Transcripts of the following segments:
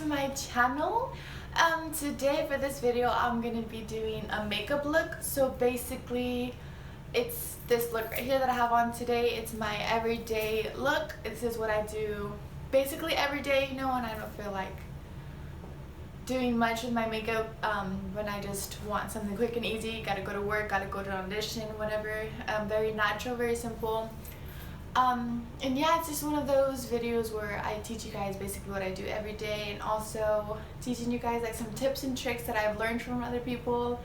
to my channel. Today for this video I'm going to be doing a makeup look. So basically it's this look right here that I have on today. It's my everyday look. This is what I do basically every day, you know, when I don't feel like doing much with my makeup, when I just want something quick and easy, gotta go to work, gotta go to an audition, whatever. Very natural, very simple. And yeah, it's just one of those videos where I teach you guys basically what I do every day, and also teaching you guys like some tips and tricks that I've learned from other people,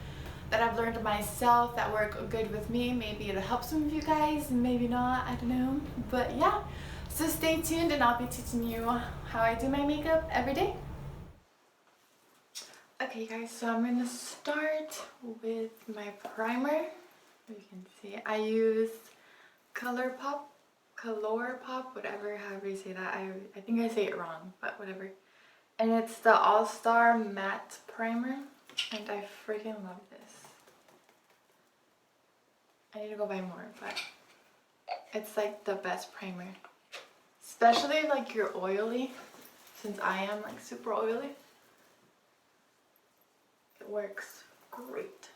that I've learned myself, that work good with me. Maybe it'll help some of you guys, maybe not, I don't know. But yeah, so stay tuned and I'll be teaching you how I do my makeup every day. Okay guys, so I'm going to start with my primer. You can see I use Colourpop, whatever, however you say that. I think I say it wrong, but whatever. And it's the All-Star Matte Primer, and I freaking love this. I need to go buy more, but it's like the best primer. Especially if like you're oily, since I am like super oily. It works great.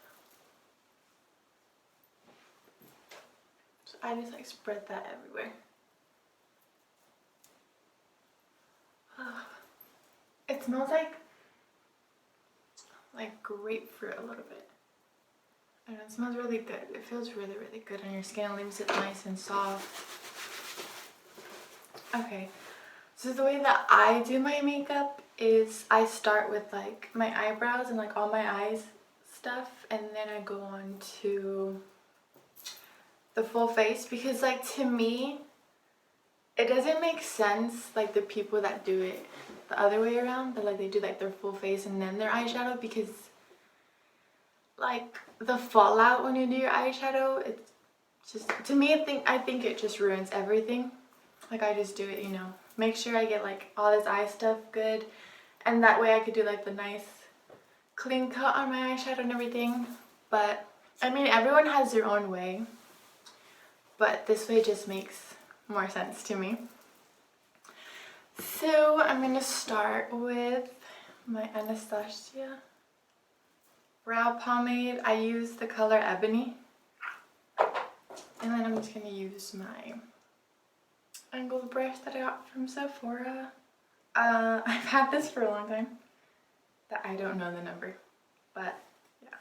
So I just like spread that everywhere. It smells like grapefruit a little bit. I don't know, it smells really good. It feels really, really good on your skin. It leaves it nice and soft. Okay, so the way that I do my makeup is I start with like my eyebrows and like all my eyes stuff, and then I go on to the full face, because like to me it doesn't make sense like the people that do it the other way around, that like they do like their full face and then their eyeshadow, because like the fallout when you do your eyeshadow, it's just, to me, I think it just ruins everything. Like I just do it, you know, make sure I get like all this eye stuff good, and that way I could do like the nice clean cut on my eyeshadow and everything. But I mean, everyone has their own way, but this way just makes more sense to me. So I'm gonna start with my Anastasia brow pomade. I use the color Ebony, and then I'm just gonna use my angled brush that I got from Sephora. I've had this for a long time, that I don't know the number, but yeah.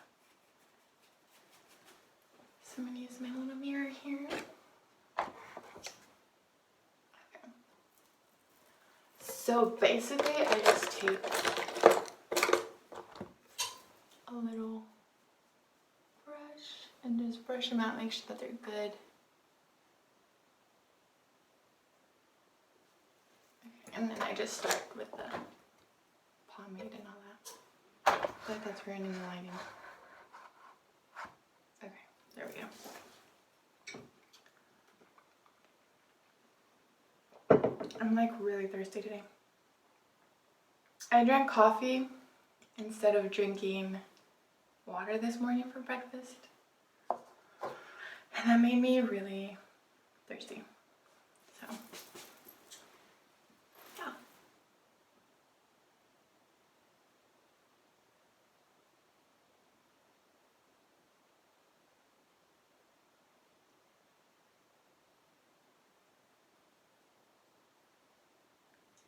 So I'm gonna use my little mirror here. Okay. So basically I just take a little brush and just brush them out, make sure that they're good. And then I just start with the pomade and all that. I feel like that's ruining the lighting. Okay, there we go. I'm like really thirsty today. I drank coffee instead of drinking water this morning for breakfast, and that made me really thirsty. So yeah.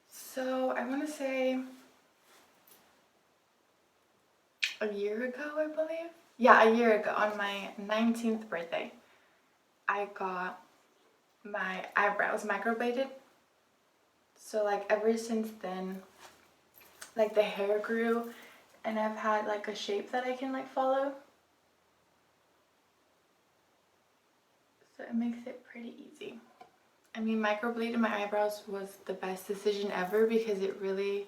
So I want to say a year ago, I believe. Yeah, a year ago, on my 19th birthday, I got my eyebrows microbladed. So like ever since then, like the hair grew, and I've had like a shape that I can like follow. So it makes it pretty easy. I mean, microblading my eyebrows was the best decision ever, because it really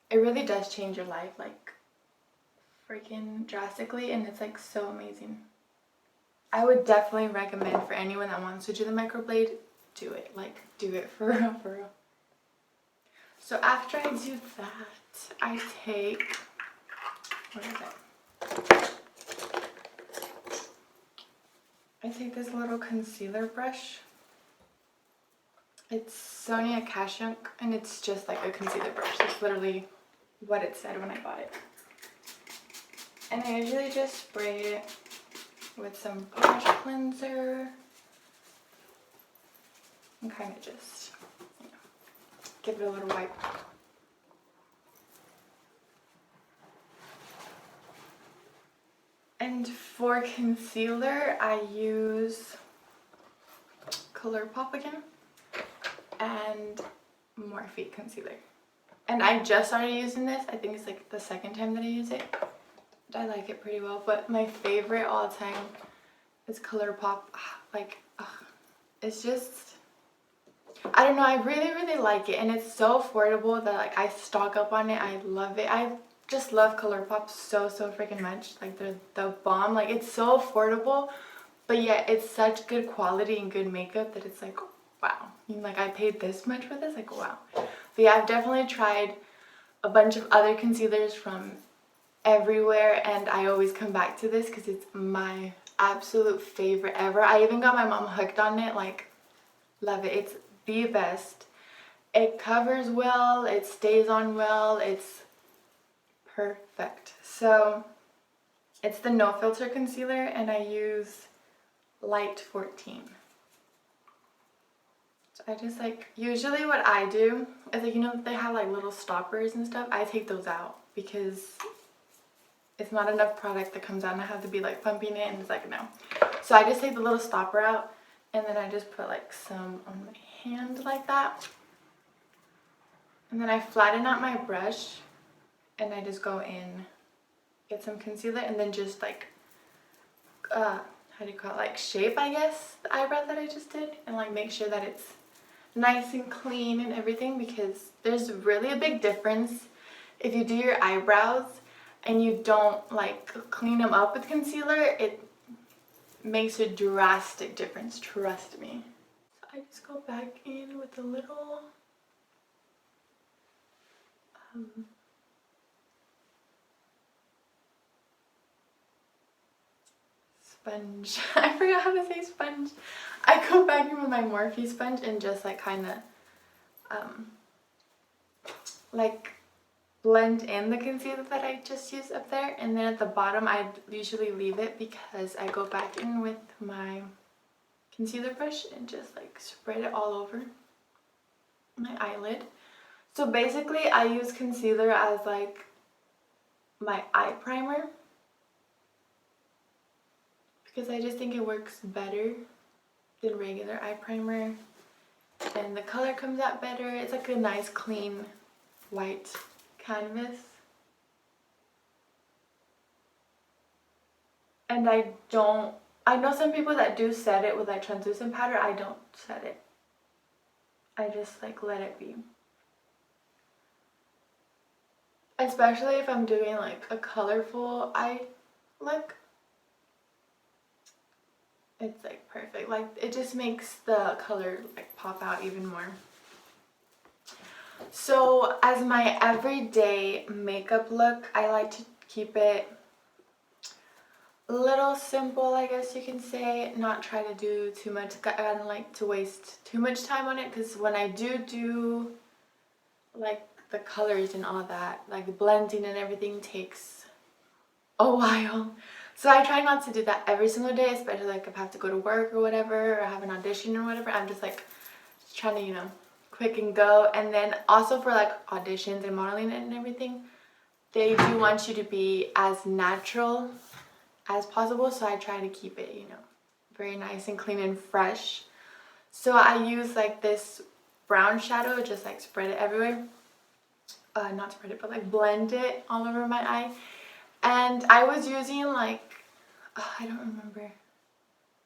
does change your life like freaking drastically, and it's like so amazing. I would definitely recommend for anyone that wants to do the microblade, do it. Like, do it for real, for real. So after I do that, I take, what is it? I take this little concealer brush, It's Sonia Kashuk, and it's just like a concealer brush. That's literally what it said when I bought it. And I usually just spray it with some brush cleanser and kind of just, you know, give it a little wipe. And for concealer, I use Colourpop again and Morphe concealer. And I just started using this. I think it's like the second time that I use it. I like it pretty well, but my favorite all time is Colourpop. Like, it's just, I don't know, I really like it, and it's so affordable that like I stock up on it. I love it. I just love Colourpop so freaking much. Like, they're the bomb. Like, it's so affordable, but yet it's such good quality and good makeup that it's like, wow. I mean, like, I paid this much for this? Like, wow. But yeah, I've definitely tried a bunch of other concealers from everywhere, and I always come back to this because it's my absolute favorite ever. I even got my mom hooked on it. Like, love it. It's the best. It covers well, it stays on well, it's perfect. So it's the No Filter concealer, and I use Light 14. So I just like, usually what I do is like, you know, they have like little stoppers and stuff. I take those out because it's not enough product that comes out and I have to be like pumping it, and it's like, no. So I just take the little stopper out, and then I just put like some on my hand like that. And then I flatten out my brush, and I just go in, get some concealer, and then just like, how do you call it? Like shape, I guess, the eyebrow that I just did, and like make sure that it's nice and clean and everything, because there's really a big difference if you do your eyebrows and you don't like clean them up with concealer. It makes a drastic difference, trust me. So I just go back in with a little sponge. I forgot how to say sponge. I go back in with my Morphe sponge and just like kind of like blend in the concealer that I just used up there, and then at the bottom I usually leave it because I go back in with my concealer brush and just like spread it all over my eyelid. So basically I use concealer as like my eye primer because I just think it works better than regular eye primer, and the color comes out better. It's like a nice clean white canvas. And I know some people that do set it with like translucent powder. I don't set it. I just like let it be. Especially if I'm doing like a colorful eye look. It's like perfect. Like, it just makes the color like pop out even more. So as my everyday makeup look, I like to keep it a little simple, I guess you can say. Not try to do too much. I don't like to waste too much time on it, because when I do like the colors and all that, like the blending and everything, takes a while. So I try not to do that every single day, especially like if I have to go to work or whatever, or have an audition or whatever. I'm just like trying to, you know, quick and go. And then also for like auditions and modeling and everything, they do want you to be as natural as possible. So I try to keep it, you know, very nice and clean and fresh. So I use like this brown shadow, just like spread it everywhere. Not spread it, but like blend it all over my eye. And I was using like, I don't remember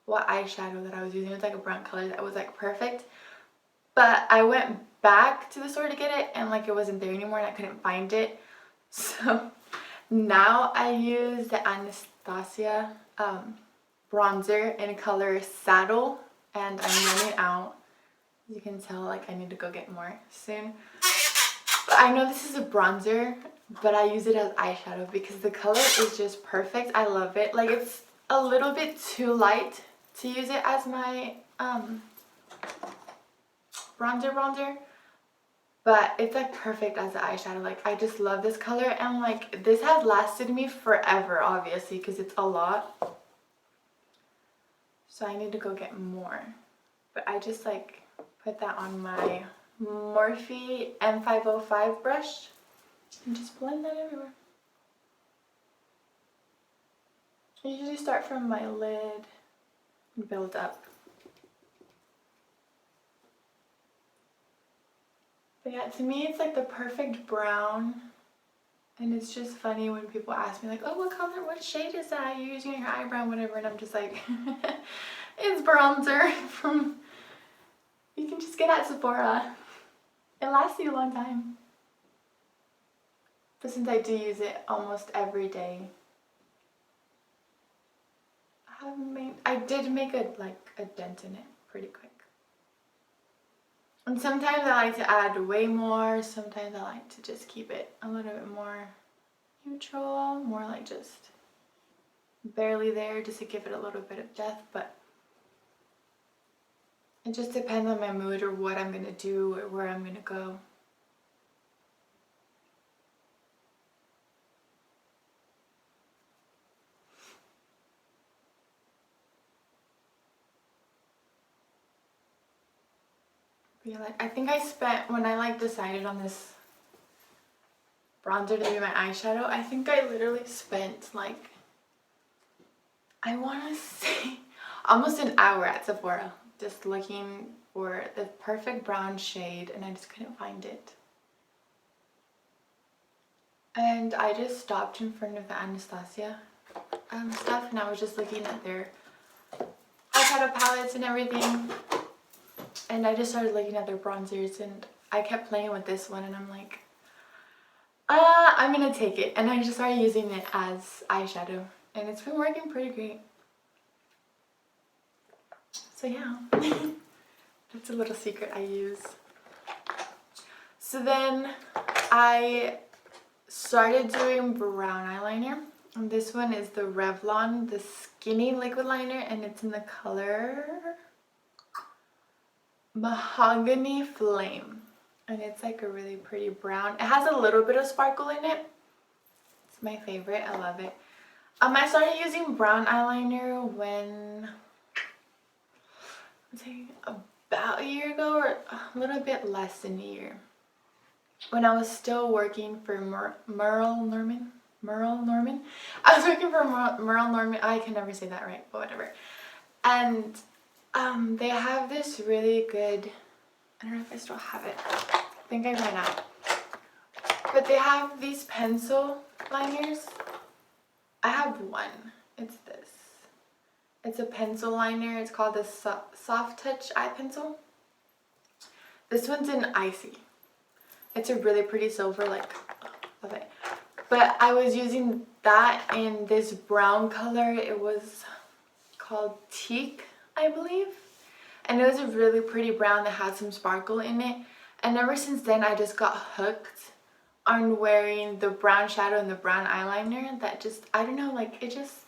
what eyeshadow that I was using. It was like a brown color that was like perfect. But I went back to the store to get it, and like it wasn't there anymore, and I couldn't find it. So now I use the Anastasia bronzer in color Saddle, and I'm running out. You can tell, like, I need to go get more soon. But I know this is a bronzer, but I use it as eyeshadow because the color is just perfect. I love it. Like, it's a little bit too light to use it as my bronzer, but it's like perfect as an eyeshadow. Like I just love this color, and like this has lasted me forever, obviously, because it's a lot. So I need to go get more. But I just like put that on my Morphe M505 brush and just blend that everywhere. I usually start from my lid and build up. But yeah, to me it's like the perfect brown, and it's just funny when people ask me like, oh, what color, what shade is that you're using on your eyebrow, whatever, and I'm just like, it's bronzer from, you can just get at Sephora. It lasts you a long time. But since I do use it almost every day, I did make a dent in it pretty quick. And sometimes I like to add way more, sometimes I like to just keep it a little bit more neutral, more like just barely there, just to give it a little bit of depth. But it just depends on my mood or what I'm going to do or where I'm going to go. Yeah, like I think I spent, when I like decided on this bronzer to be my eyeshadow, I think I literally spent like, I want to say almost an hour at Sephora just looking for the perfect brown shade, and I just couldn't find it. And I just stopped in front of the Anastasia stuff, and I was just looking at their eyeshadow palettes and everything. And I just started looking at their bronzers, and I kept playing with this one, and I'm like, I'm gonna take it. And I just started using it as eyeshadow, and it's been working pretty great. So yeah, that's a little secret I use. So then I started doing brown eyeliner, and this one is the Revlon, the skinny liquid liner, and it's in the color Mahogany Flame, and it's like a really pretty brown. It has a little bit of sparkle in it. It's my favorite. I love it. I started using brown eyeliner when, I'd say about a year ago, or a little bit less than a year, when I was still working for Merle Norman. I was working for Merle Norman. I can never say that right, but whatever. And they have this really good, I don't know if I still have it, I think I ran out, but they have these pencil liners. I have one. It's this. It's a pencil liner. It's called the Soft Touch Eye Pencil. This one's in Icy. It's a really pretty silver, like, love it. But I was using that in this brown color. It was called Teak, I believe. And it was a really pretty brown that had some sparkle in it. And ever since then, I just got hooked on wearing the brown shadow and the brown eyeliner. That just, I don't know, like it just,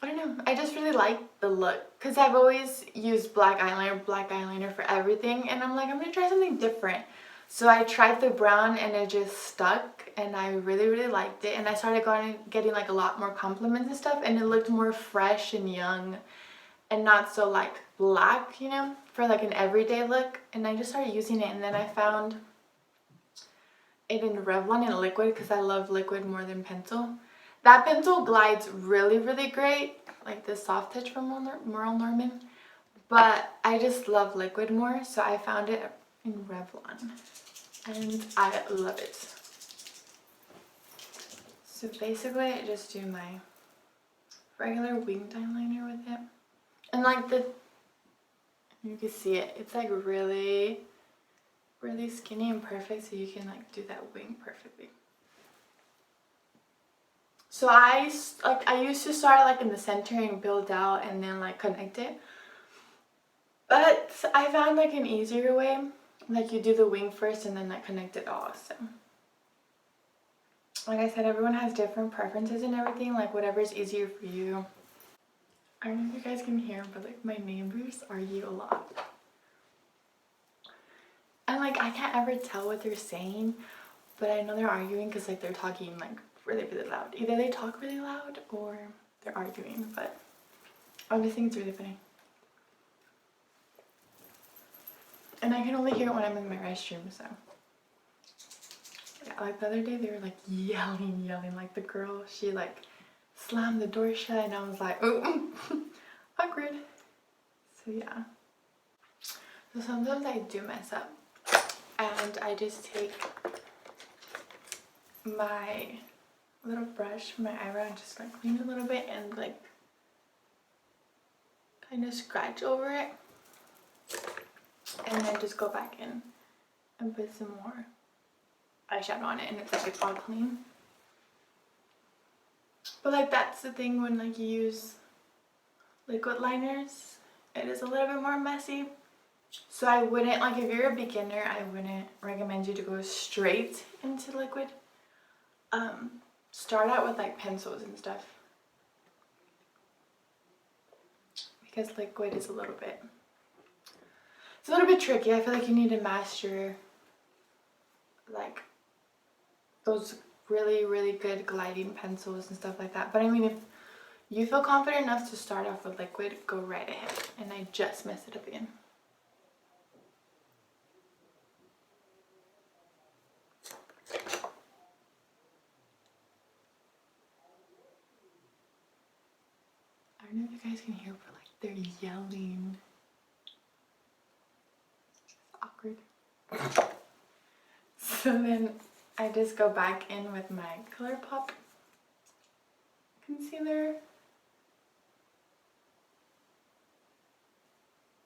I don't know. I just really like the look. Because I've always used black eyeliner for everything. And I'm like, I'm going to try something different. So I tried the brown and it just stuck. And I really, really liked it. And I started getting like a lot more compliments and stuff. And it looked more fresh and young. And not so like black, you know, for like an everyday look. And I just started using it, and then I found it in Revlon in liquid because I love liquid more than pencil. That pencil glides really, really great, like the Soft Touch from Merle Norman, but I just love liquid more, so I found it in Revlon, and I love it. So basically I just do my regular winged eyeliner with it. And like you can see it, it's like really, really skinny and perfect, so you can like do that wing perfectly. So I used to start like in the center and build out and then like connect it. But I found like an easier way, like you do the wing first and then like connect it all. So like I said, everyone has different preferences and everything, like whatever is easier for you. I don't know if you guys can hear, but like my neighbors argue a lot. And like I can't ever tell what they're saying, but I know they're arguing because like they're talking like really really loud. Either they talk really loud or they're arguing, but I just think it's really funny. And I can only hear it when I'm in my restroom, so. Yeah, like the other day they were like yelling. Like the girl, she like slammed the door shut and I was like, oh, awkward. So yeah. So sometimes I do mess up. And I just take my little brush from my eyebrow and just like clean it a little bit and like kind of scratch over it. And then just go back in and put some more eyeshadow on it and it's like all clean. But like that's the thing when like you use liquid liners, it is a little bit more messy. So I wouldn't, like if you're a beginner, I wouldn't recommend you to go straight into liquid. Start out with like pencils and stuff. Because liquid is a little bit, it's a little bit tricky. I feel like you need to master like those really really good gliding pencils and stuff like that. But I mean, if you feel confident enough to start off with liquid, go right ahead. And I just messed it up again. I don't know if you guys can hear, but like they're yelling. It's awkward. So then I just go back in with my Colourpop concealer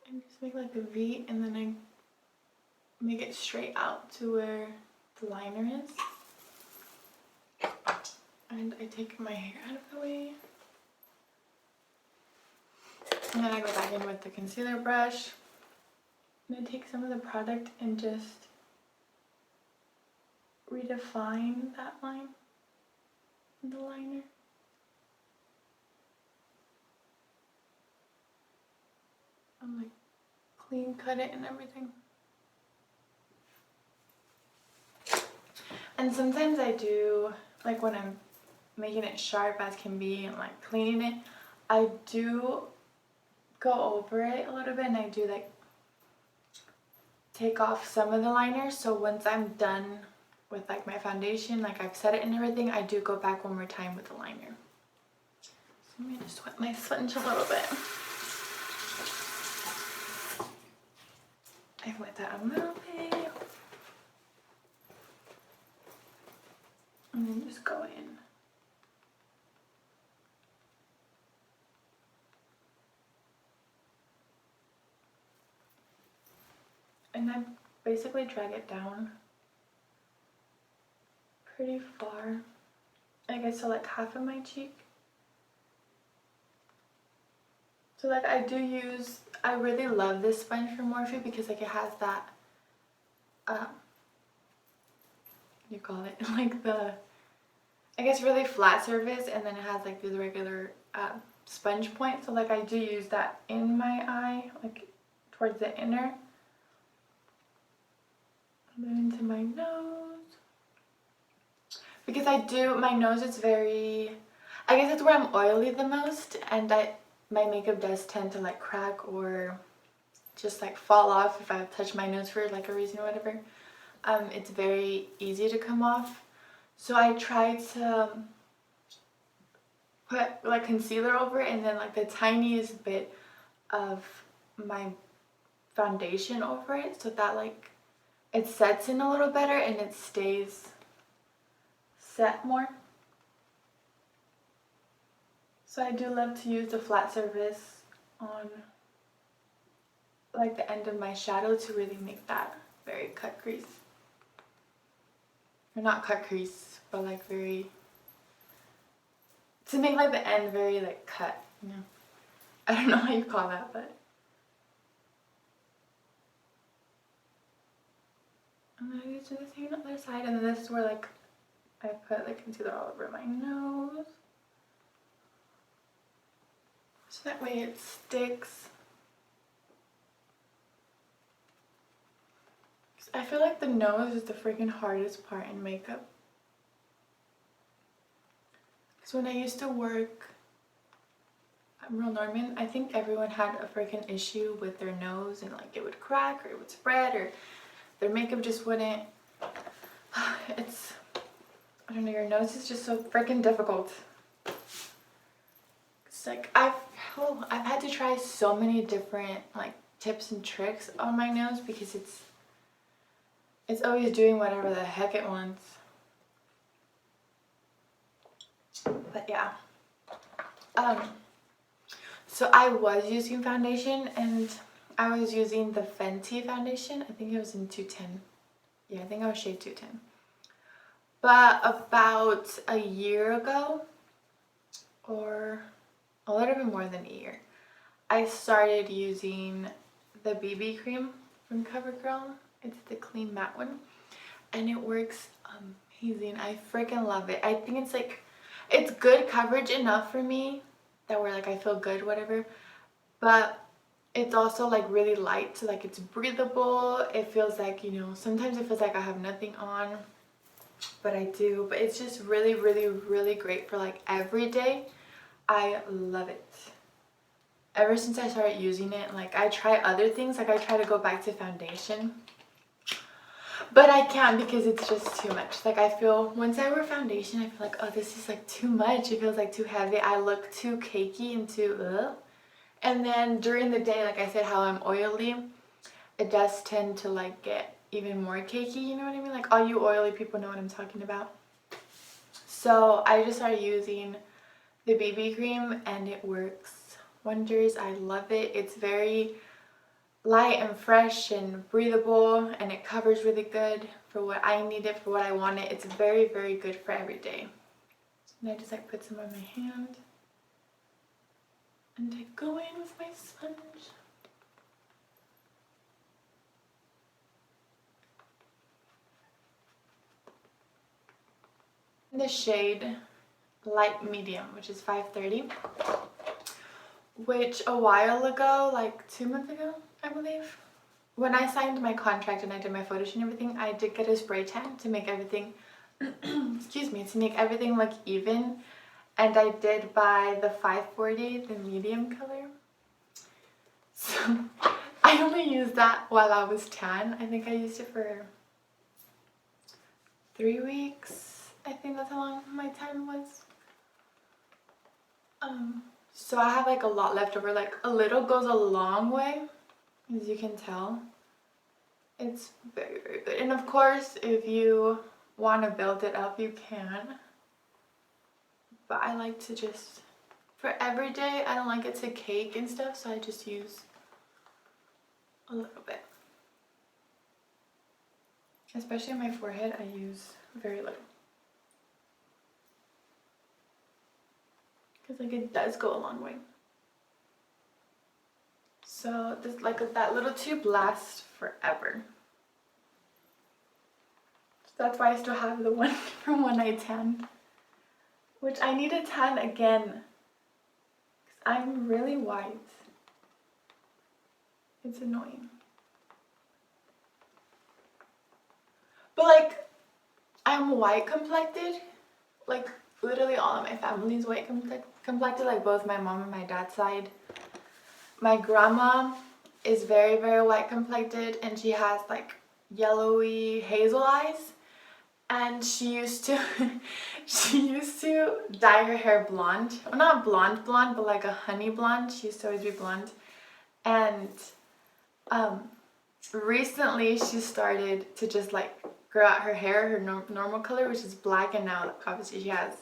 and just make like a V, and then I make it straight out to where the liner is. And I take my hair out of the way. And then I go back in with the concealer brush. And I take some of the product and just redefine that line in the liner. I'm like clean cut it and everything. And sometimes I do, like when I'm making it sharp as can be and like cleaning it, I do go over it a little bit and I do like take off some of the liner. So once I'm done with like my foundation, like I've set it and everything, I do go back one more time with the liner. So let me just wet my sponge a little bit. I wet that a little bit. And then just go in. And I basically drag it down pretty far. I guess so like half of my cheek. So like I do use, I really love this sponge from Morphe because like it has that, what do you call it? Like the, I guess really flat surface, and then it has like the regular sponge point. So like I do use that in my eye, like towards the inner. And then into my nose. Because I do, my nose is very, I guess it's where I'm oily the most, and my makeup does tend to like crack or just like fall off if I touch my nose for like a reason or whatever. It's very easy to come off. So I try to put like concealer over it and then like the tiniest bit of my foundation over it so that like it sets in a little better and it stays set more. So I do love to use the flat surface on like the end of my shadow to really make that very cut crease. Or not cut crease, but like very, to make like the end very like cut, you know. I don't know how you call that, but. And then I just do the same on the other side, and then this is where like I put like concealer all over my nose. So that way it sticks. I feel like the nose is the freaking hardest part in makeup. Because when I used to work at Real Norman, I think everyone had a freaking issue with their nose, and like it would crack or it would spread or their makeup just wouldn't. It's, I don't know, your nose is just so freaking difficult. It's like I've had to try so many different like tips and tricks on my nose because it's always doing whatever the heck it wants. But yeah. So I was using foundation, and I was using the Fenty foundation. I think it was in 210. Yeah, I think I was shade 210. But about a year ago, or a little bit more than a year, I started using the BB cream from Covergirl. It's the clean matte one, and it works amazing. I freaking love it. I think it's like, it's good coverage enough for me that where like I feel good, whatever, but it's also like really light, so like it's breathable. It feels like, you know, sometimes it feels like I have nothing on, but I do. But it's just really, really, really great for like every day. I love it. Ever since I started using it, like I try other things, like I try to go back to foundation, but I can't because it's just too much. Like I feel, once I wear foundation, I feel like, oh, this is like too much. It feels like too heavy. I look too cakey and too ugh. And then during the day, like I said, how I'm oily, it does tend to like get even more cakey, you know what I mean? Like all you oily people know what I'm talking about. So I just started using the BB cream, and it works wonders. I love it. It's very light and fresh and breathable, and it covers really good for what I need it, for what I want it. It's very, very good for every day. And I just like put some on my hand, and I go in with my sponge. In the shade light medium, which is 530, which a while ago, like 2 months ago, I believe, when I signed my contract and I did my photo shoot and everything, I did get a spray tan to make everything excuse me, to make everything look even. And I did buy the 540, the medium color. So I only used that while I was tan. I think I used it for 3 weeks. I think that's how long my tan was. So I have like a lot left over. Like a little goes a long way, as you can tell. It's very, very good. And of course, if you want to build it up, you can. But I like to just, for every day, I don't like it to cake and stuff, so I just use a little bit. Especially on my forehead, I use very little. Because like it does go a long way. So this, like that little tube lasts forever. So that's why I still have the one from when I tanned. Which I need to tan again. Because I'm really white. It's annoying. But like, I'm white complected. Like literally all of my family is white complected. Like both my mom and my dad's side. My grandma is very, very white complected, and she has like yellowy hazel eyes. And she used to dye her hair blonde. Well, not blonde, but like a honey blonde. She used to always be blonde. And recently she started to just like grow out her hair, her normal color, which is black. And now obviously she has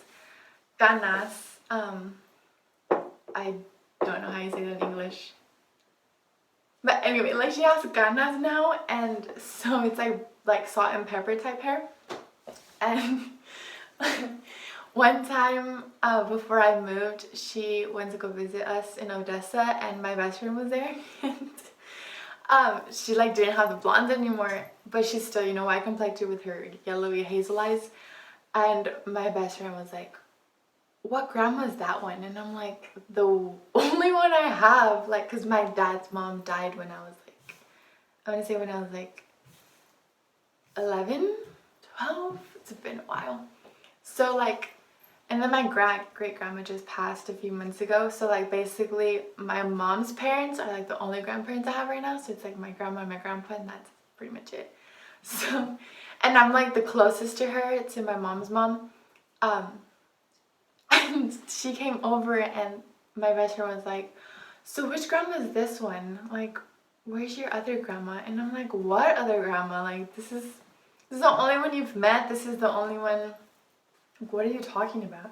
ganas. I don't know how you say that in English. But anyway, like she has ganas now, and so it's like salt and pepper type hair. And one time before I moved, she went to go visit us in Odessa, and my best friend was there. And she like didn't have the blonde anymore, but she's still, you know, white complected with her yellowy hazel eyes. And my best friend was like, what grandma is that one? And I'm like, the only one I have, like, because my dad's mom died when I was like, I want to say when I was like 11, 12. It's been a while. So like, and then my great-grandma just passed a few months ago. So like basically my mom's parents are like the only grandparents I have right now. So it's like my grandma and my grandpa, and that's pretty much it. So, and I'm like the closest to her, to my mom's mom. And she came over and my best friend was like, so which grandma is this one? Like, where's your other grandma? And I'm like, what other grandma? Like, this is the only one you've met. This is the only one. What are you talking about?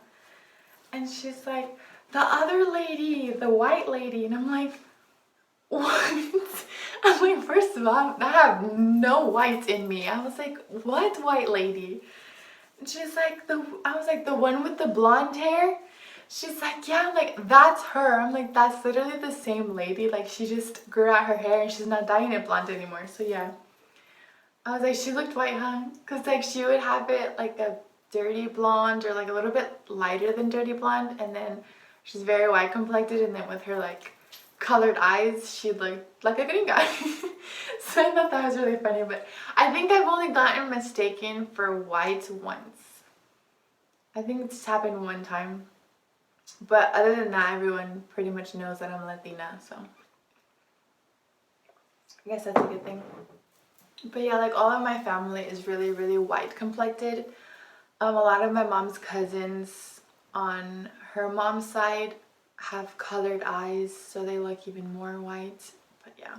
And she's like, the other lady, the white lady. And I'm like, what? I'm like, first of all, I have no white in me. I was like, what white lady? And she's like, I was like, the one with the blonde hair? She's like, yeah. I'm like, that's her. I'm like, that's literally the same lady. Like, she just grew out her hair and she's not dyeing it blonde anymore. So yeah. I was like, she looked white, huh? Because like she would have it like a dirty blonde or like a little bit lighter than dirty blonde, and then she's very white complected, and then with her like colored eyes she looked like a green guy. So I thought that was really funny, but I think I've only gotten mistaken for white once. I think it's happened one time, but other than that everyone pretty much knows that I'm Latina, so I guess that's a good thing. But yeah, like all of my family is really white complected. A lot of my mom's cousins on her mom's side have colored eyes, so they look even more white. But yeah,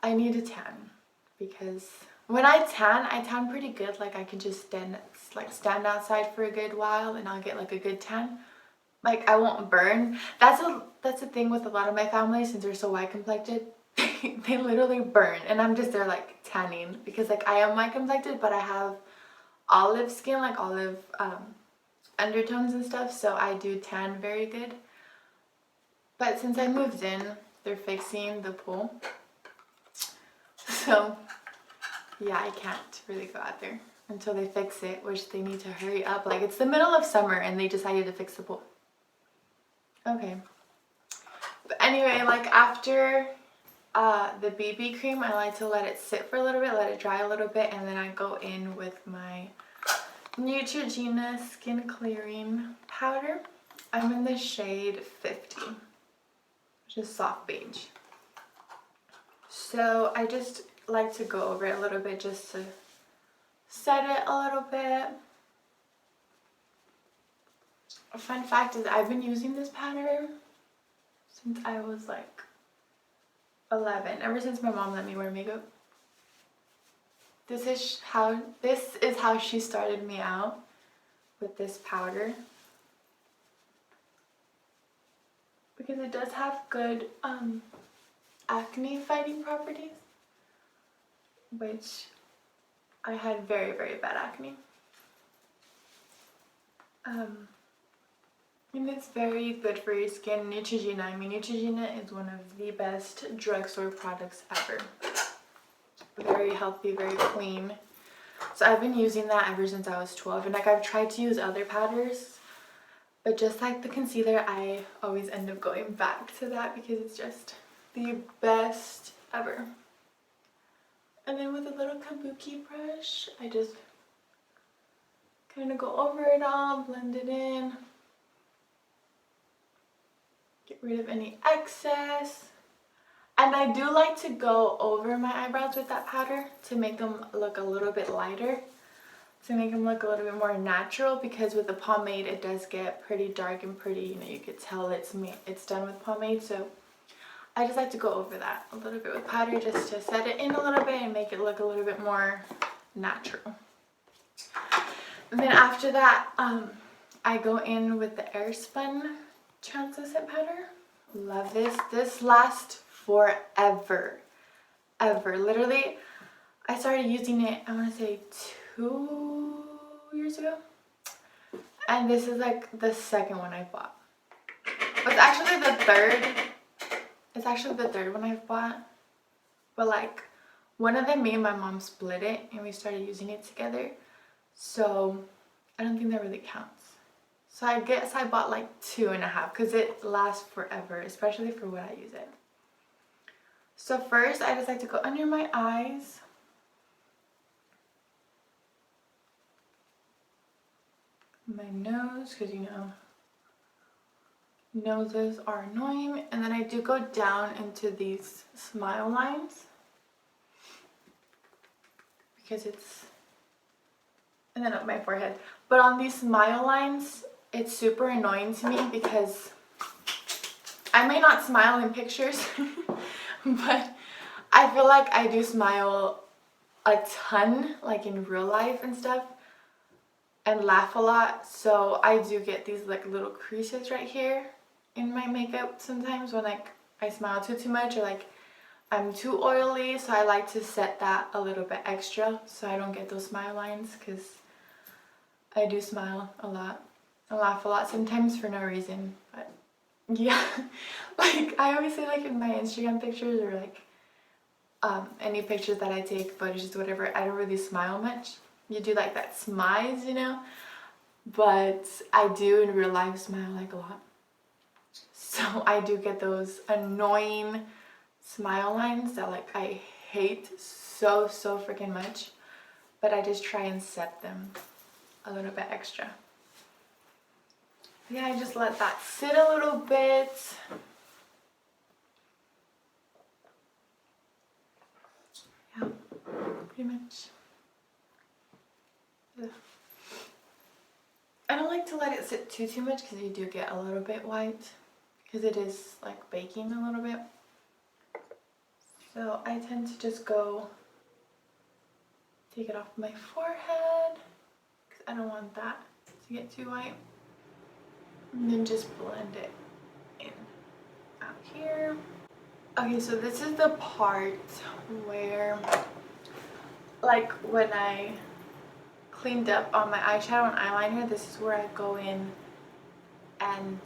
I need a tan because when I tan pretty good. Like I can just stand outside for a good while and I'll get like a good tan. Like I won't burn. That's the thing with a lot of my family, since they're so white complected. They literally burn, and I'm just there like tanning because like I am white complected, but I have olive skin, like olive undertones and stuff, so I do tan very good. But since I moved in, they're fixing the pool, so yeah, I can't really go out there until they fix it, which they need to hurry up. Like it's the middle of summer and they decided to fix the pool. Okay, but anyway, like after the BB cream, I like to let it sit for a little bit, let it dry a little bit, and then I go in with my Neutrogena Skin Clearing Powder. I'm in the shade 50, which is soft beige. So I just like to go over it a little bit just to set it a little bit. A fun fact is I've been using this powder since I was like 11, ever since my mom let me wear makeup. This is how she started me out with this powder, because it does have good acne fighting properties, which I had very bad acne. And it's very good for your skin. Neutrogena, I mean, Neutrogena is one of the best drugstore products ever. Very healthy, very clean. So I've been using that ever since I was 12. And like I've tried to use other powders, but just like the concealer, I always end up going back to that because it's just the best ever. And then with a little kabuki brush, I just kind of go over it all, blend it in. Get rid of any excess. And I do like to go over my eyebrows with that powder to make them look a little bit lighter, to make them look a little bit more natural, because with the pomade it does get pretty dark and pretty, you know, you could tell it's done with pomade. So I just like to go over that a little bit with powder just to set it in a little bit and make it look a little bit more natural. And then after that, I go in with the Airspun translucent powder. Love this. This lasts forever. Literally, I started using it, I want to say 2 years ago. And this is like the second one I bought. It's actually the third. It's actually the third one I've bought. But like, one of them, me and my mom split it and we started using it together. So I don't think that really counts. So I guess I bought like 2.5 because it lasts forever, especially for when I use it. So first, I just like to go under my eyes my nose, because you know noses are annoying. And then I do go down into these smile lines because it's, and then up my forehead. But on these smile lines, it's super annoying to me because I may not smile in pictures, but I feel like I do smile a ton, like in real life and stuff, and laugh a lot. So I do get these like little creases right here in my makeup sometimes when like I smile too much, or like I'm too oily. So I like to set that a little bit extra so I don't get those smile lines, because I do smile a lot and laugh a lot sometimes for no reason. But yeah, like I always say, like in my Instagram pictures or like any pictures that I take, photos, whatever, I don't really smile much. You do like that smize, you know, but I do in real life smile like a lot. So I do get those annoying smile lines that like I hate so freaking much, but I just try and set them a little bit extra. Yeah, I just let that sit a little bit. Yeah, pretty much. Ugh. I don't like to let it sit too much because you do get a little bit white, because it is like baking a little bit. So I tend to just go take it off my forehead because I don't want that to get too white. And then just blend it in out here. Okay, so this is the part where, like when I cleaned up on my eyeshadow and eyeliner, this is where I go in and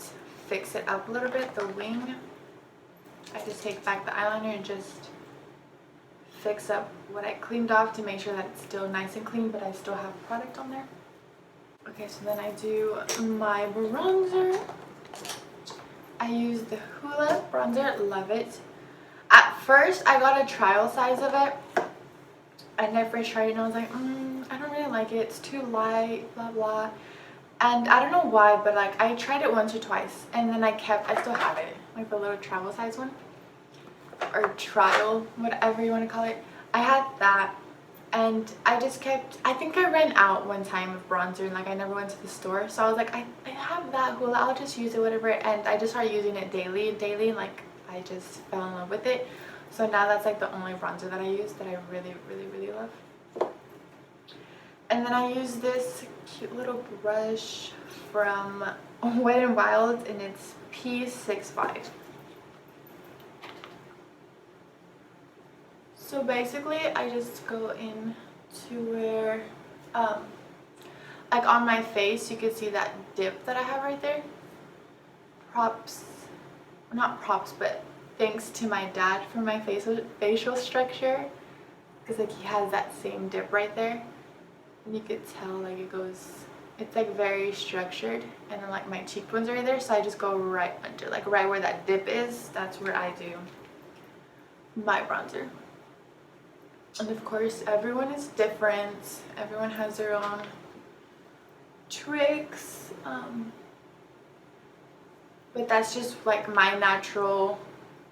fix it up a little bit, the wing. I just take back the eyeliner and just fix up what I cleaned off to make sure that it's still nice and clean, but I still have product on there. Okay, so then I do my bronzer. I use the Hoola bronzer, love it. At first, I got a trial size of it, and I first tried it and I was like, I don't really like it, it's too light, blah blah. And I don't know why, but like I tried it once or twice, and then I still have it, like the little travel size one, or trial, whatever you want to call it. I had that, and I just kept, I think I ran out one time of bronzer, and like I never went to the store, so I was like, I have that Hoola, I'll just use it, whatever. And I just started using it daily, like I just fell in love with it. So now that's like the only bronzer that I use that I really love. And then I use this cute little brush from Wet n Wild, and it's P65. So basically I just go in to where, like on my face, you can see that dip that I have right there. Not props, but thanks to my dad for my facial structure, because like he has that same dip right there, and you could tell like it's like very structured, and then like my cheekbones are right there, so I just go right under, like right where that dip is, that's where I do my bronzer. And of course everyone is different, everyone has their own tricks, but that's just like my natural,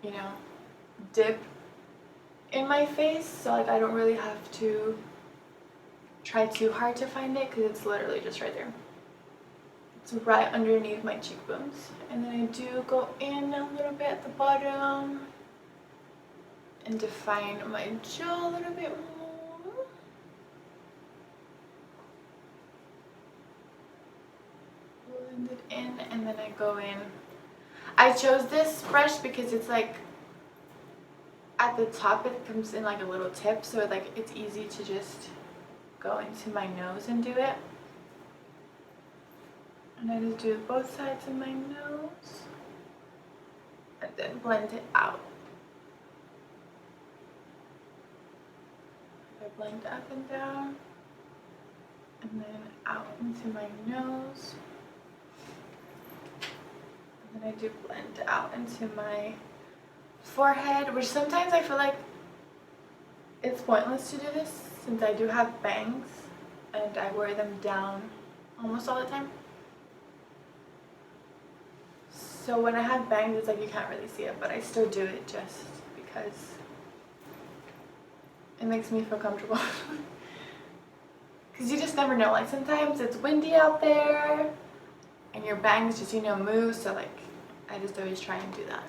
you know, dip in my face, so like I don't really have to try too hard to find it, because it's literally just right there. It's right underneath my cheekbones. And then I do go in a little bit at the bottom and define my jaw a little bit more. Blend it in, and then I go in. I chose this brush because it's like at the top it comes in like a little tip, so like it's easy to just go into my nose and do it. And I just do both sides of my nose and then blend it out. I blend up and down and then out into my nose. And then I do blend out into my forehead, which sometimes I feel like it's pointless to do this since I do have bangs and I wear them down almost all the time. So when I have bangs, it's like you can't really see it, but I still do it just because it makes me feel comfortable. Because you just never know, like sometimes it's windy out there and your bangs just, you know, move, so like I just always try and do that.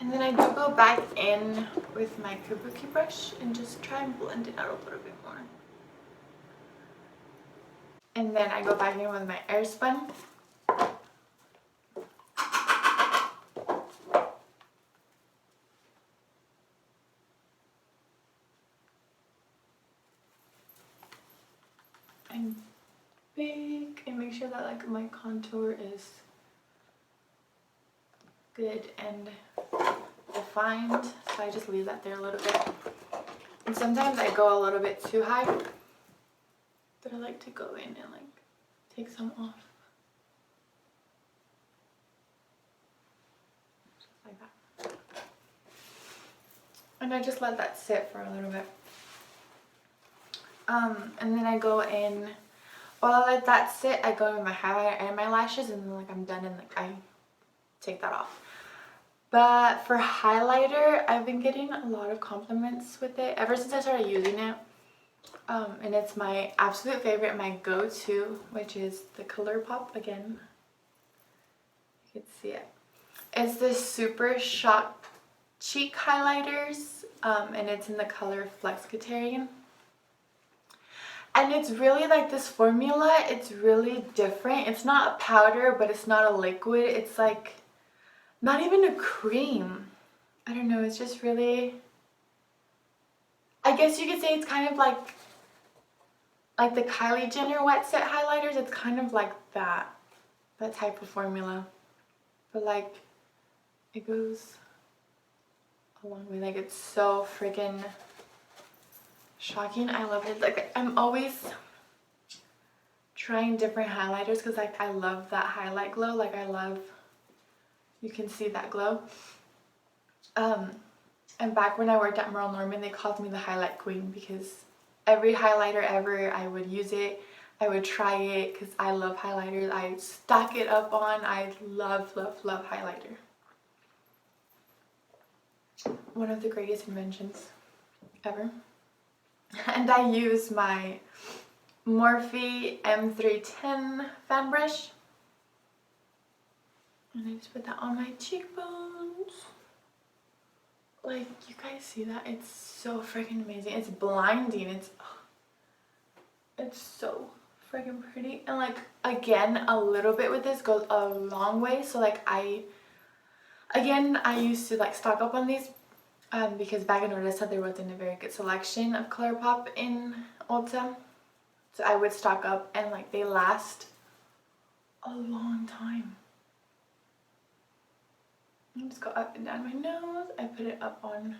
And then I do go back in with my kabuki brush and just try and blend it out a little bit more. And then I go back in with my Airspun. And big, and make sure that like my contour is good and defined, so I just leave that there a little bit. And sometimes I go a little bit too high, but I like to go in and like take some off. Just like that. And I just let that sit for a little bit. And then I go in, while I let that sit, I go in with my highlighter and my lashes, and then like I'm done and like I take that off. But for highlighter, I've been getting a lot of compliments with it ever since I started using it. And it's my absolute favorite, my go-to, which is the Colourpop again. You can see it. It's the Supershock cheek highlighters, and it's in the color Flexitarian. And it's really like this formula, it's really different. It's not a powder, but it's not a liquid. It's like not even a cream. I don't know, it's just really, I guess you could say it's kind of like the Kylie Jenner wet set highlighters. It's kind of like that type of formula. But like, it goes a long way. Like, it's so freaking shocking. I love it. Like, I'm always trying different highlighters because like I love that highlight glow. Like, I love, you can see that glow. And back when I worked at Merle Norman, they called me the highlight queen because every highlighter ever, I would use it. I would try it because I love highlighters. I stock it up on. I love, love, love highlighter. One of the greatest inventions ever. And I use my Morphe M310 fan brush. And I just put that on my cheekbones. Like, you guys see that? It's so freaking amazing. It's blinding. It's so freaking pretty. And like, again, a little bit with this goes a long way. So like, I used to like stock up on these because back in Odessa there wasn't a very good selection of Colourpop in Ulta. So I would stock up and like they last a long time. I just go up and down my nose. I put it up on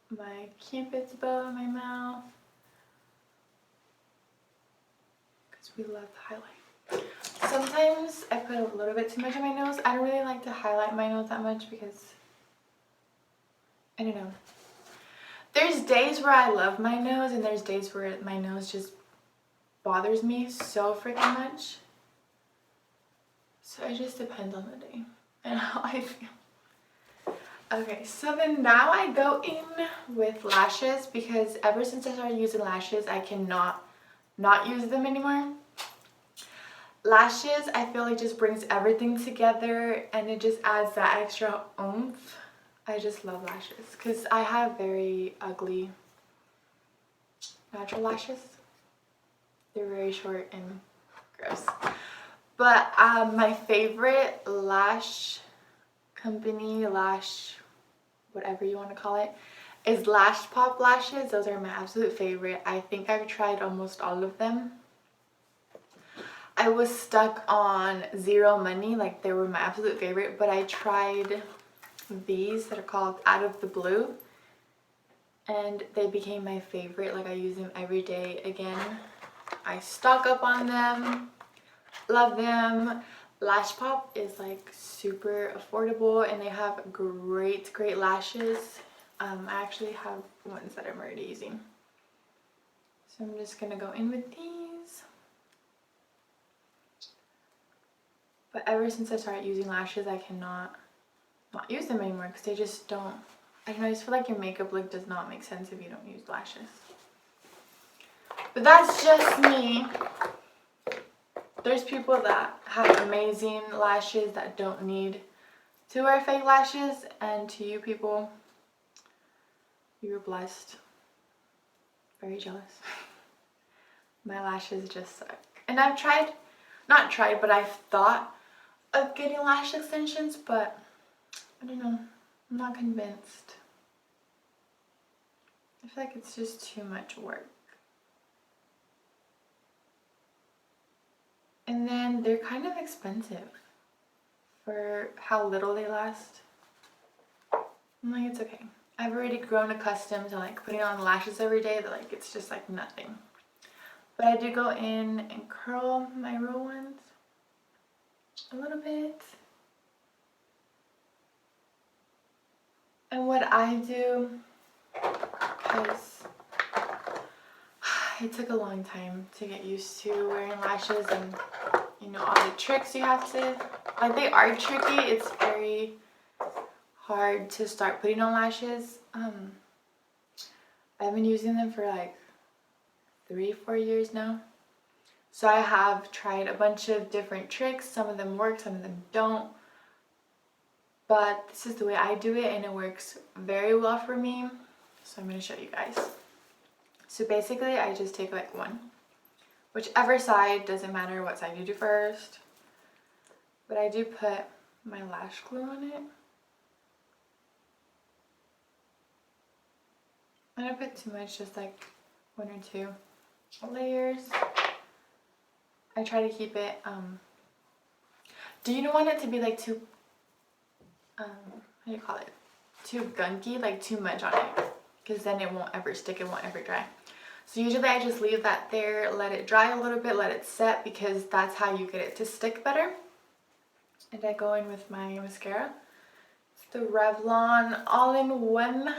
my Cupid's bow in my mouth. Because we love the highlight. Sometimes I put a little bit too much on my nose. I don't really like to highlight my nose that much because, I don't know. There's days where I love my nose and there's days where my nose just bothers me so freaking much. So it just depends on the day and how I feel. Okay, so then now I go in with lashes because ever since I started using lashes, I cannot not use them anymore. Lashes, I feel like just brings everything together and it just adds that extra oomph. I just love lashes because I have very ugly natural lashes. They're very short and gross. But my favorite lash company, whatever you want to call it, is Lashpop lashes. Those are my absolute favorite. I think I've tried almost all of them. I was stuck on Zero Money, like they were my absolute favorite, but I tried these that are called Out of the Blue and they became my favorite. Like, I use them every day. Again, I stock up on them, love them. Lashpop is like super affordable and they have great lashes. I actually have ones that I'm already using. So I'm just gonna go in with these. But ever since I started using lashes, I cannot not use them anymore because they just don't, I don't know, I just feel like your makeup look does not make sense if you don't use lashes. But that's just me. There's people that have amazing lashes that don't need to wear fake lashes, and to you people, you're blessed. Very jealous. My lashes just suck. And I've but I've thought of getting lash extensions, but I don't know, I'm not convinced. I feel like it's just too much work. And then they're kind of expensive for how little they last. I'm like, it's okay. I've already grown accustomed to like putting on lashes every day that like it's just like nothing. But I do go in and curl my real ones a little bit. And what I do, because it took a long time to get used to wearing lashes and you know all the tricks you have to, like they are tricky. It's very hard to start putting on lashes. I've been using them for like 3-4 years now. So I have tried a bunch of different tricks. Some of them work, some of them don't. But this is the way I do it and it works very well for me. So I'm going to show you guys. So basically I just take like one. Whichever side, doesn't matter what side you do first. But I do put my lash glue on it. I don't put too much, just like 1 or 2 layers. I try to keep it, do you don't want it to be like too, how do you call it? Too gunky, like too much on it. Because then it won't ever stick, it won't ever dry. So usually I just leave that there, let it dry a little bit, let it set, because that's how you get it to stick better. And I go in with my mascara. It's the Revlon All-in-One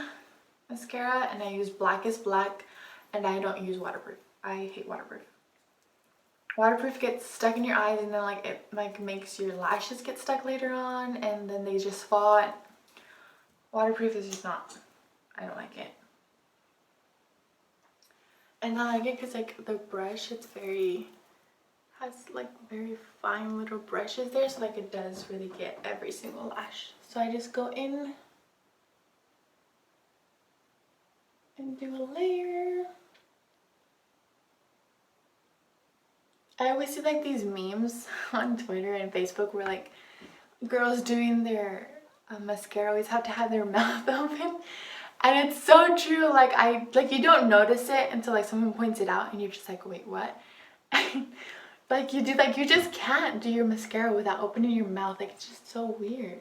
mascara, and I use Blackest Black, and I don't use waterproof. I hate waterproof. Waterproof gets stuck in your eyes, and then like it like makes your lashes get stuck later on, and then they just fall. Waterproof is just not, I don't like it. And I like it because like the brush, it's very, has like very fine little brushes there, so like it does really get every single lash. So I just go in and do a layer. I always see like these memes on Twitter and Facebook where like girls doing their mascara always have to have their mouth open, and it's so true. Like you don't notice it until like someone points it out and you're just like, wait, what? Like you do, like you just can't do your mascara without opening your mouth. Like it's just so weird.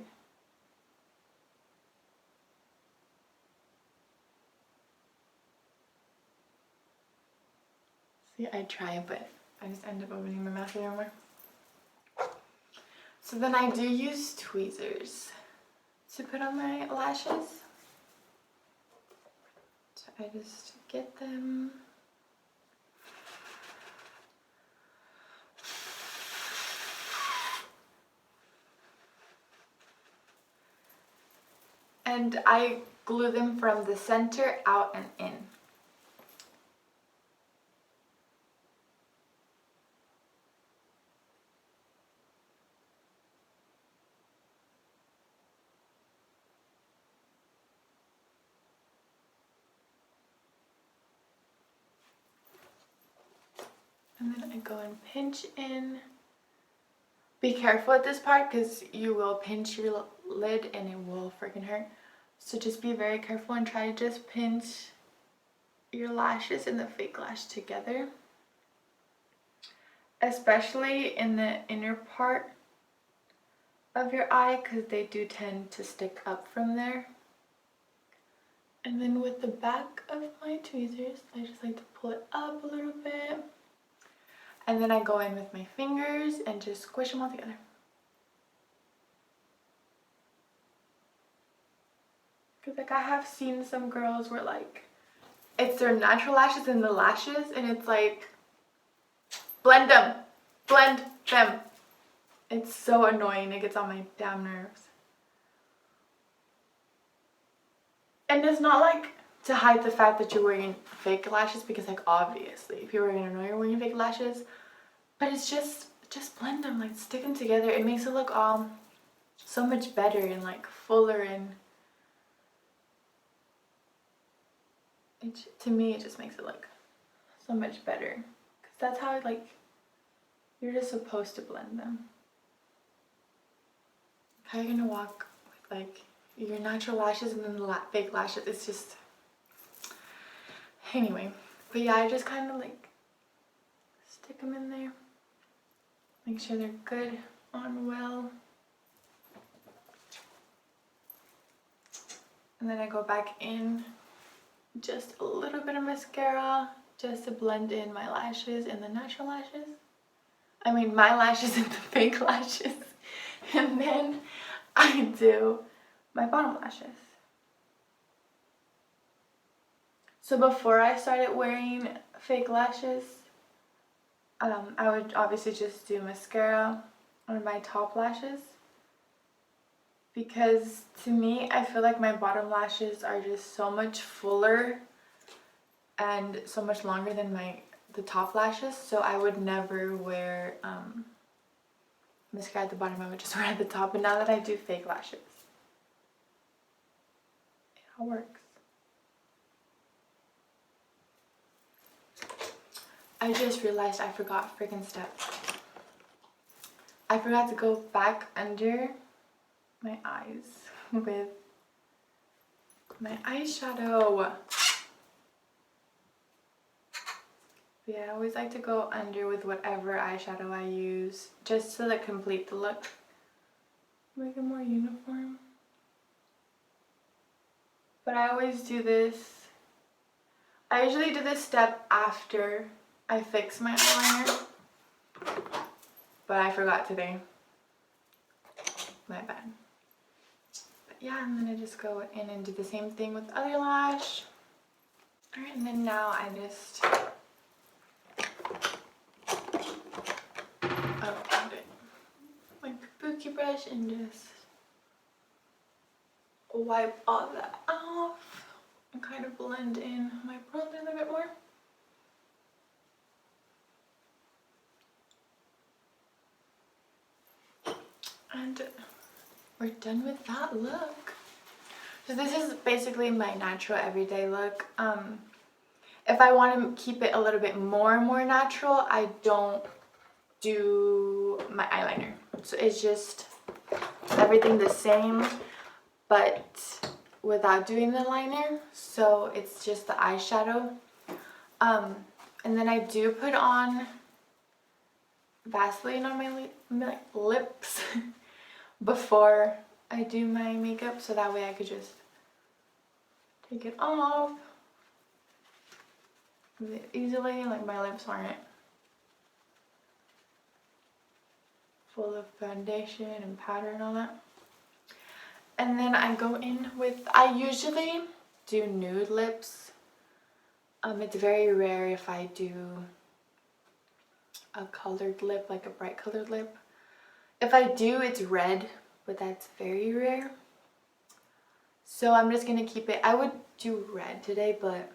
See, I try, but I just end up opening my mouth a little more. So then I do use tweezers to put on my lashes. So I just get them. And I glue them from the center out and in. And then I go and pinch in. Be careful at this part because you will pinch your lid and it will freaking hurt. So just be very careful and try to just pinch your lashes and the fake lash together. Especially in the inner part of your eye because they do tend to stick up from there. And then with the back of my tweezers, I just like to pull it up a little bit. And then I go in with my fingers and just squish them all together. Because like I have seen some girls where like it's their natural lashes and the lashes, and it's like blend them. It's so annoying. It gets on my damn nerves. And it's not like to hide the fact that you're wearing fake lashes, because like obviously people are gonna know you're wearing fake lashes, but it's just blend them, like stick them together. It makes it look so much better and like fuller, and to me it just makes it look so much better, because that's how like you're just supposed to blend them. How you're gonna walk with like your natural lashes and then the fake lashes, it's just, anyway. But yeah, I just kind of like stick them in there, make sure they're good on well, and then I go back in just a little bit of mascara just to blend in my lashes and the natural lashes. I mean my lashes and the fake lashes. And then I do my bottom lashes. So before I started wearing fake lashes, I would obviously just do mascara on my top lashes, because to me I feel like my bottom lashes are just so much fuller and so much longer than the top lashes, so I would never wear mascara at the bottom. I would just wear it at the top. But now that I do fake lashes, it all works. I just realized I forgot a freaking step. I forgot to go back under my eyes with my eyeshadow. Yeah, I always like to go under with whatever eyeshadow I use, just to like complete the look, make it more uniform. But I always do this. I usually do this step after I fix my eyeliner, but I forgot today. My bad. But yeah, and then I just go in and do the same thing with the other lash. Alright, and then now I just Pookie brush and just wipe all that off and kind of blend in my bronzer a little bit more. And we're done with that look. So this is basically my natural everyday look. If I want to keep it a little bit more natural, I don't do my eyeliner. So it's just everything the same, but without doing the liner. So it's just the eyeshadow. And then I do put on Vaseline on my lips before I do my makeup, so that way I could just take it off easily, like my lips aren't full of foundation and powder and all that. And then I go in with, I usually do nude lips. It's very rare if I do a colored lip, like a bright colored lip. If I do, it's red, but that's very rare. So I'm just gonna keep it, I would do red today, but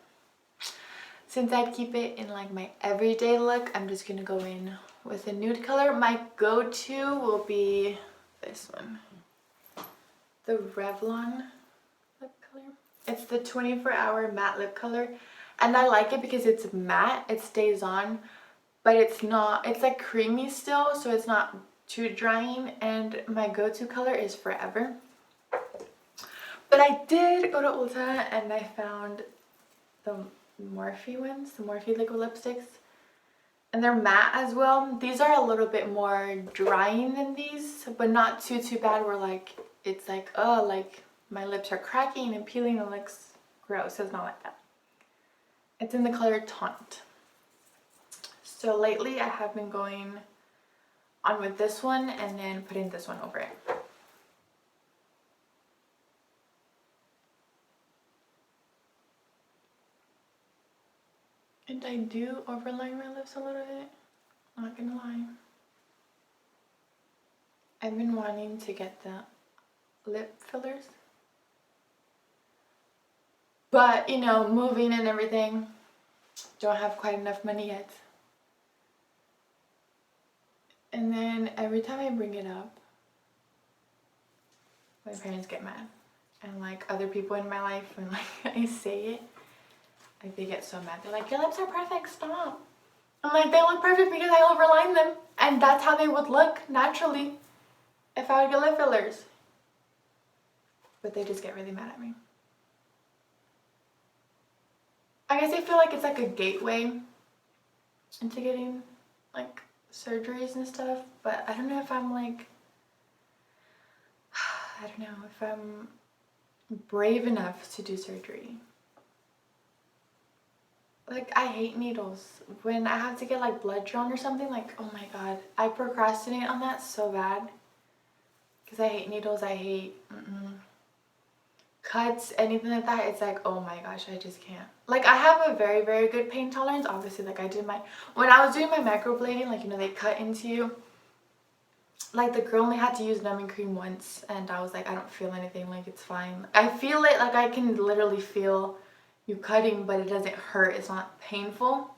since I'd keep it in like my everyday look, I'm just gonna go in with a nude color. My go-to will be this one, the Revlon lip color. It's the 24-hour matte lip color, and I like it because it's matte, it stays on, but it's not, it's like creamy still, so it's not too drying, and my go-to color is Forever. But I did go to Ulta and I found the Morphe ones, the Morphe liquid lipsticks, and they're matte as well. These are a little bit more drying than these, but not too bad where like it's like, oh, like my lips are cracking and peeling and looks gross. It's not like that. It's in the color Taunt. So lately I have been going on with this one and then putting this one over it. And I do overline my lips a little bit, I'm not gonna lie. I've been wanting to get the lip fillers, but you know, moving and everything, don't have quite enough money yet. And then every time I bring it up, my parents get mad. And like other people in my life, when like I say it, like they get so mad. They're like, your lips are perfect, stop. I'm like, they look perfect because I overline them. And that's how they would look naturally if I would get lip fillers. But they just get really mad at me. I guess I feel like it's like a gateway into getting like surgeries and stuff. But I don't know if I'm like, I don't know if I'm brave enough to do surgery. Like, I hate needles. When I have to get like blood drawn or something, like, oh my god, I procrastinate on that so bad. Because I hate needles, I hate cuts, anything like that. It's like, oh my gosh, I just can't. Like, I have a very, very good pain tolerance. Obviously, like I did when I was doing my microblading, like, you know, they cut into you. Like, the girl only had to use numbing cream once, and I was like, I don't feel anything, like, it's fine. I feel it, like, I can literally feel you cutting, but it doesn't hurt, it's not painful.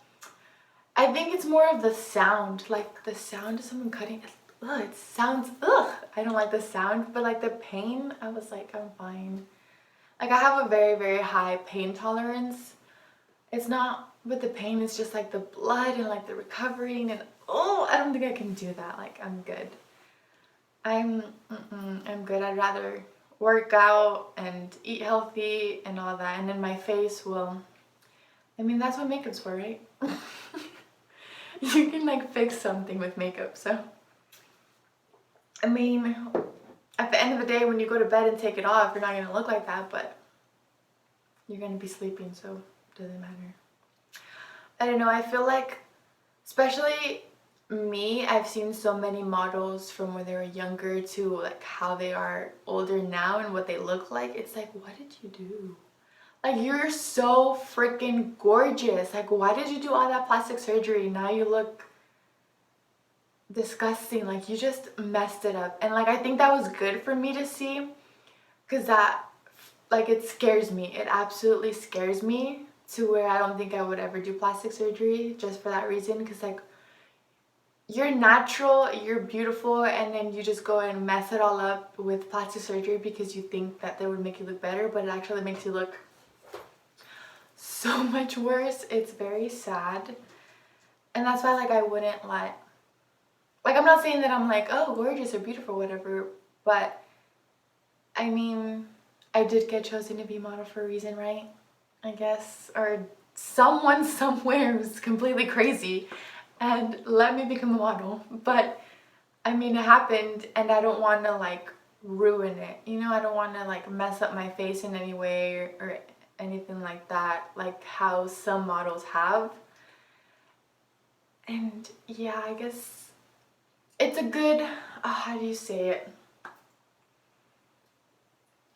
I think it's more of the sound, like, the sound of someone cutting, it sounds, I don't like the sound, but like the pain, I was like, I'm fine. Like, I have a very, very high pain tolerance. It's not with the pain, it's just like the blood and like the recovering, and I don't think I can do that. Like, I'm good. I'm good. I'd rather work out and eat healthy and all that, and then my face will, I mean, that's what makeup's for, right? You can like fix something with makeup. So I mean, at the end of the day, when you go to bed and take it off, you're not going to look like that, but you're going to be sleeping, so it doesn't matter. I don't know, I feel like, especially me, I've seen so many models from when they were younger to like how they are older now and what they look like. It's like, what did you do? Like, you're so freaking gorgeous. Like, why did you do all that plastic surgery? Now you look disgusting. Like, you just messed it up. And like, I think that was good for me to see, because that, like, it scares me. It absolutely scares me to where I don't think I would ever do plastic surgery just for that reason. Because like, you're natural, you're beautiful, and then you just go and mess it all up with plastic surgery because you think that they would make you look better, but it actually makes you look so much worse. It's very sad. And that's why, like, I wouldn't let, like, I'm not saying that I'm like, oh, gorgeous or beautiful, whatever, but I mean, I did get chosen to be model for a reason, right? I guess, or someone somewhere was completely crazy and let me become a model. But I mean, it happened, and I don't want to like ruin it, you know? I don't want to like mess up my face in any way or anything like that, like how some models have. And yeah, I guess it's a good, how do you say it?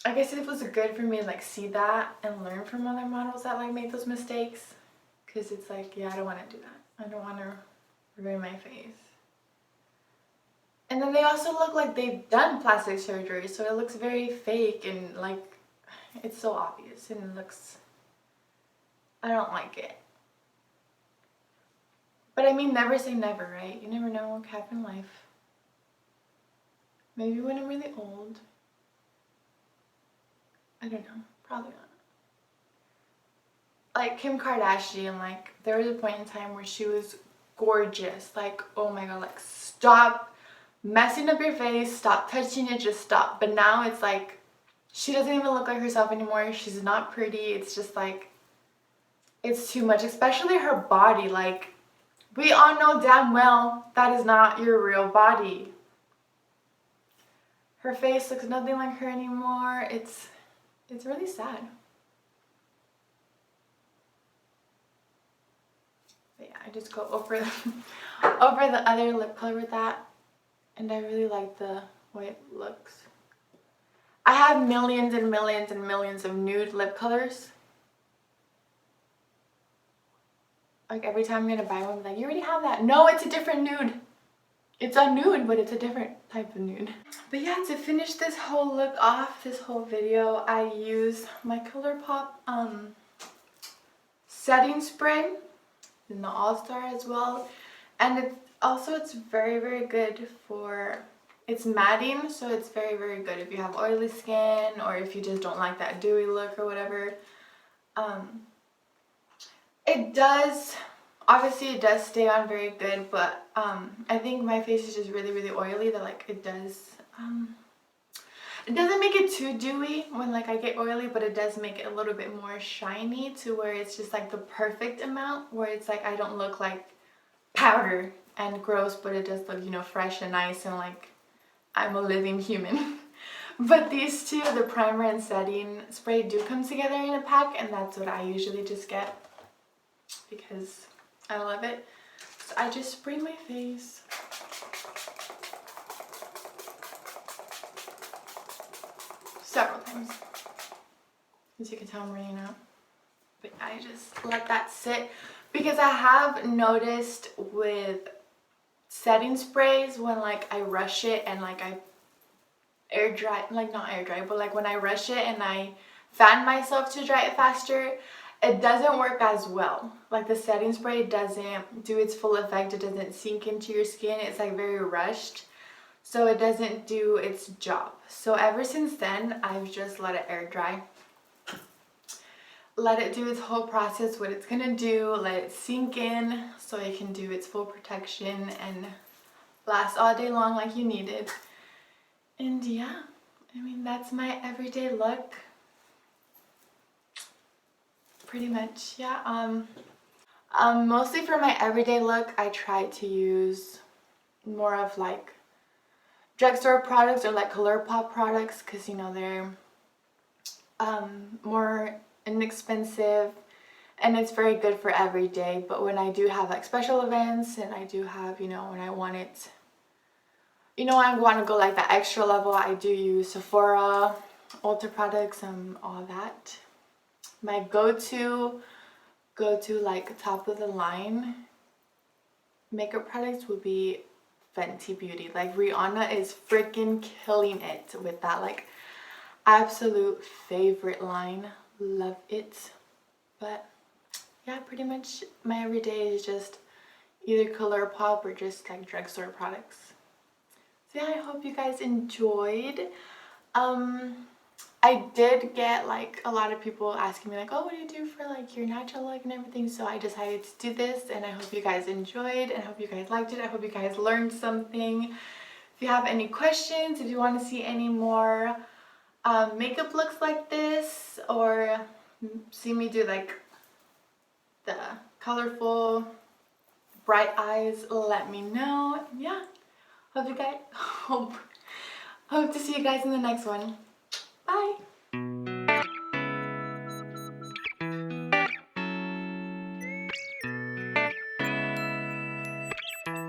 I guess it was good for me to like see that and learn from other models that like made those mistakes, because it's like, yeah, I don't want to do that. I don't want to ruin my face. And then they also look like they've done plastic surgery, so it looks very fake and like it's so obvious, and it looks, I don't like it. But I mean, never say never, right? You never know what can happen in life. Maybe when I'm really old. I don't know, probably not. Like Kim Kardashian, like there was a point in time where she was gorgeous. Like, oh my god, like stop messing up your face, stop touching it, just stop. But now it's like she doesn't even look like herself anymore. She's not pretty. It's just like, it's too much, especially her body. Like, we all know damn well that is not your real body. Her face looks nothing like her anymore. It's really sad. But yeah, I just go over the other lip color with that, and I really like the way it looks. I have millions and millions and millions of nude lip colors. Like every time I'm gonna buy one, I'm like, you already have that. No, it's a different nude. It's a nude, but it's a different type of nude. But yeah, to finish this whole look off, this whole video, I use my Colourpop setting spray in the All-Star as well. And it's very, very good for, it's matting, so it's very, very good if you have oily skin or if you just don't like that dewy look or whatever. It does, obviously it does stay on very good, but I think my face is just really, really oily that like it doesn't make it too dewy when like I get oily, but it does make it a little bit more shiny to where it's just like the perfect amount where it's like I don't look like powder and gross, but it does look, you know, fresh and nice and like I'm a living human. But these two, the primer and setting spray, do come together in a pack, and that's what I usually just get because I love it. So I just spray my face. Several times. As you can tell, I'm running out. But I just let that sit because I have noticed with setting sprays when like I rush it and like I air dry, like not air dry, but like when I rush it and I fan myself to dry it faster, it doesn't work as well. Like the setting spray doesn't do its full effect. It doesn't sink into your skin. It's like very rushed. So it doesn't do its job. So ever since then, I've just let it air dry. Let it do its whole process, what it's gonna do, let it sink in so it can do its full protection and last all day long like you need it. And yeah, I mean, that's my everyday look. Pretty much, yeah. Mostly for my everyday look, I try to use more of like drugstore products or like Colourpop products because, you know, they're more inexpensive and it's very good for every day. But when I do have like special events and I do have, you know, when I want it, you know, I want to go like the extra level, I do use Sephora, Ulta products, all that. My go-to like top of the line makeup products would be Fenty Beauty. Like Rihanna is freaking killing it with that, like absolute favorite line. Love it. But yeah, pretty much my everyday is just either Colourpop or just like drugstore products. So yeah, I hope you guys enjoyed. I did get like a lot of people asking me like, oh, what do you do for like your natural look and everything? So I decided to do this, and I hope you guys enjoyed and I hope you guys liked it. I hope you guys learned something. If you have any questions, if you want to see any more makeup looks like this, or see me do like the colorful bright eyes, let me know. Yeah, hope you guys hope to see you guys in the next one. Bye.